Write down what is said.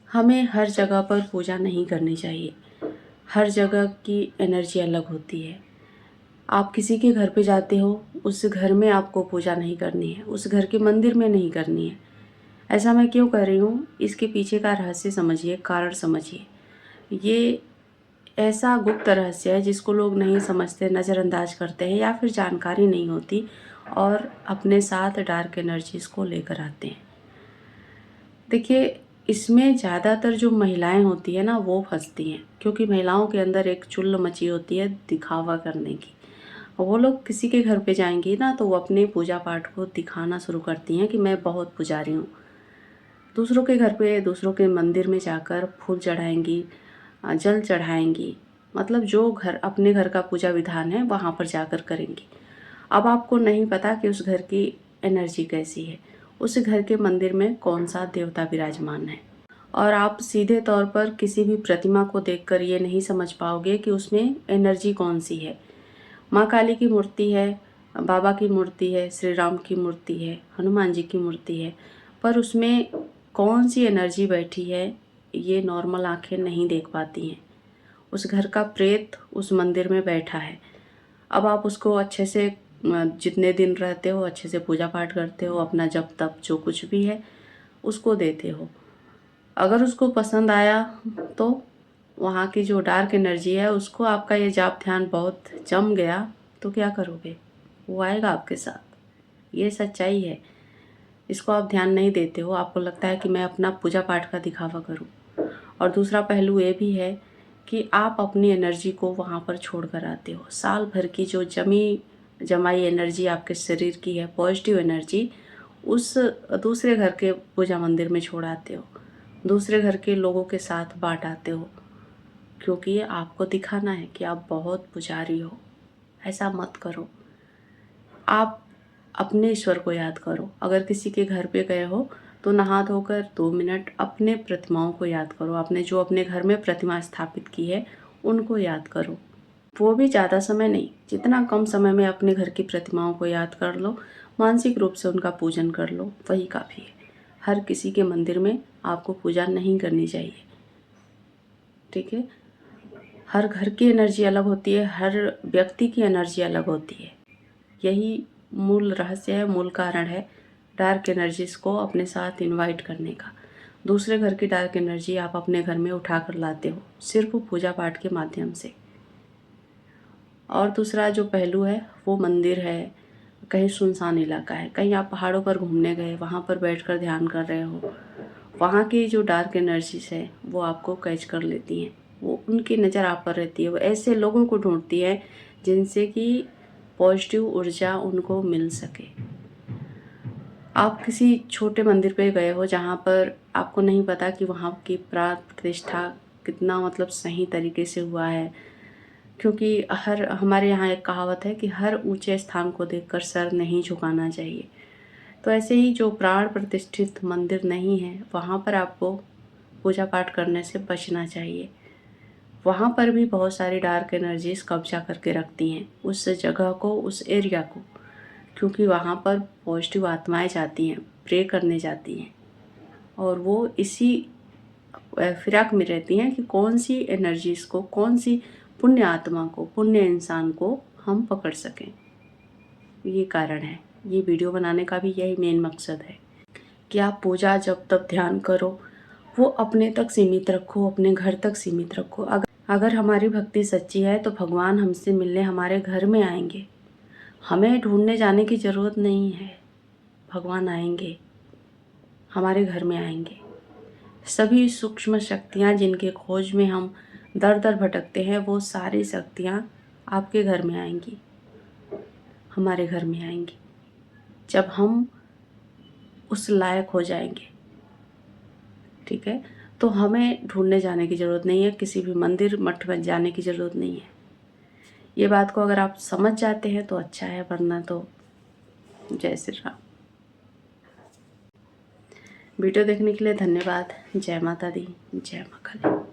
हमें हर जगह पर पूजा नहीं करनी चाहिए। हर जगह की एनर्जी अलग होती है। आप किसी के घर पे जाते हो, उस घर में आपको पूजा नहीं करनी है, उस घर के मंदिर में नहीं करनी है। ऐसा मैं क्यों कर रही हूँ, इसके पीछे का रहस्य समझिए, कारण समझिए। ये ऐसा गुप्त रहस्य है जिसको लोग नहीं समझते, नज़रअंदाज करते हैं या फिर जानकारी नहीं होती और अपने साथ डार्क एनर्जीज़ को लेकर आते हैं। देखिए, इसमें ज़्यादातर जो महिलाएं होती है ना, वो फंसती हैं, क्योंकि महिलाओं के अंदर एक चुल मची होती है दिखावा करने की। वो लोग किसी के घर पे जाएंगी ना, तो वो अपने पूजा पाठ को दिखाना शुरू करती हैं कि मैं बहुत पुजारी हूँ। दूसरों के घर पे, दूसरों के मंदिर में जाकर फूल चढ़ाएंगी, जल चढ़ाएंगी, मतलब जो घर अपने घर का पूजा विधान है वहाँ पर जाकर करेंगी। अब आपको नहीं पता कि उस घर की एनर्जी कैसी है, उस घर के मंदिर में कौन सा देवता विराजमान है। और आप सीधे तौर पर किसी भी प्रतिमा को देखकर ये नहीं समझ पाओगे कि उसमें एनर्जी कौन सी है। माँ काली की मूर्ति है, बाबा की मूर्ति है, श्री राम की मूर्ति है, हनुमान जी की मूर्ति है, पर उसमें कौन सी एनर्जी बैठी है ये नॉर्मल आंखें नहीं देख पाती हैं। उस घर का प्रेत उस मंदिर में बैठा है। अब आप उसको अच्छे से जितने दिन रहते हो अच्छे से पूजा पाठ करते हो, अपना जप तप जो कुछ भी है उसको देते हो। अगर उसको पसंद आया तो वहाँ की जो डार्क एनर्जी है उसको, आपका ये जाप ध्यान बहुत जम गया तो क्या करोगे, वो आएगा आपके साथ। ये सच्चाई है। इसको आप ध्यान नहीं देते हो, आपको लगता है कि मैं अपना पूजा पाठ का दिखावा करूं। और दूसरा पहलू ये भी है कि आप अपनी एनर्जी को वहाँ पर छोड़ कर आते हो। साल भर की जो जमाई एनर्जी आपके शरीर की है, पॉजिटिव एनर्जी, उस दूसरे घर के पूजा मंदिर में छोड़ आते हो, दूसरे घर के लोगों के साथ बांट आते हो, क्योंकि आपको दिखाना है कि आप बहुत पुजारी हो। ऐसा मत करो। आप अपने ईश्वर को याद करो। अगर किसी के घर पे गए हो तो नहा धोकर 2 मिनट अपने प्रतिमाओं को याद करो। आपने जो अपने घर में प्रतिमा स्थापित की है उनको याद करो। वो भी ज़्यादा समय नहीं, जितना कम समय में अपने घर की प्रतिमाओं को याद कर लो, मानसिक रूप से उनका पूजन कर लो, वही काफ़ी है। हर किसी के मंदिर में आपको पूजा नहीं करनी चाहिए, ठीक है। हर घर की एनर्जी अलग होती है, हर व्यक्ति की एनर्जी अलग होती है। यही मूल रहस्य है, मूल कारण है डार्क एनर्जीज को अपने साथ इनवाइट करने का। दूसरे घर की डार्क एनर्जी आप अपने घर में उठा कर लाते हो सिर्फ पूजा पाठ के माध्यम से। और दूसरा जो पहलू है वो मंदिर है, कहीं सुनसान इलाका है, कहीं आप पहाड़ों पर घूमने गए, वहाँ पर बैठकर ध्यान कर रहे हो, वहाँ की जो डार्क एनर्जीज है वो आपको कैच कर लेती हैं। वो उनकी नज़र आप पर रहती है। वो ऐसे लोगों को ढूंढती है जिनसे कि पॉजिटिव ऊर्जा उनको मिल सके। आप किसी छोटे मंदिर पे गए हो जहाँ पर आपको नहीं पता कि वहाँ की प्राण प्रतिष्ठा कितना मतलब सही तरीके से हुआ है, क्योंकि हमारे यहाँ एक कहावत है कि हर ऊंचे स्थान को देखकर सर नहीं झुकाना चाहिए। तो ऐसे ही जो प्राण प्रतिष्ठित मंदिर नहीं है वहाँ पर आपको पूजा पाठ करने से बचना चाहिए। वहाँ पर भी बहुत सारी डार्क एनर्जीज कब्जा करके रखती हैं उस जगह को, उस एरिया को, क्योंकि वहाँ पर पॉजिटिव आत्माएं जाती हैं, प्रे करने जाती हैं, और वो इसी फिराक में रहती हैं कि कौन सी एनर्जीज को, कौन सी पुण्य आत्मा को, पुण्य इंसान को हम पकड़ सकें। ये कारण है। ये वीडियो बनाने का भी यही मेन मकसद है कि आप पूजा जब तब ध्यान करो, वो अपने तक सीमित रखो, अपने घर तक सीमित रखो। अगर हमारी भक्ति सच्ची है तो भगवान हमसे मिलने हमारे घर में आएंगे। हमें ढूंढने जाने की ज़रूरत नहीं है, भगवान आएंगे, हमारे घर में आएंगे। सभी सूक्ष्म शक्तियाँ जिनके खोज में हम दर दर भटकते हैं, वो सारी शक्तियाँ आपके घर में आएंगी, हमारे घर में आएंगी, जब हम उस लायक हो जाएंगे, ठीक है। तो हमें ढूंढने जाने की ज़रूरत नहीं है, किसी भी मंदिर मठ में जाने की ज़रूरत नहीं है। ये बात को अगर आप समझ जाते हैं तो अच्छा है, वरना तो जय श्री राम। वीडियो देखने के लिए धन्यवाद। जय माता दी, जय माँ काली।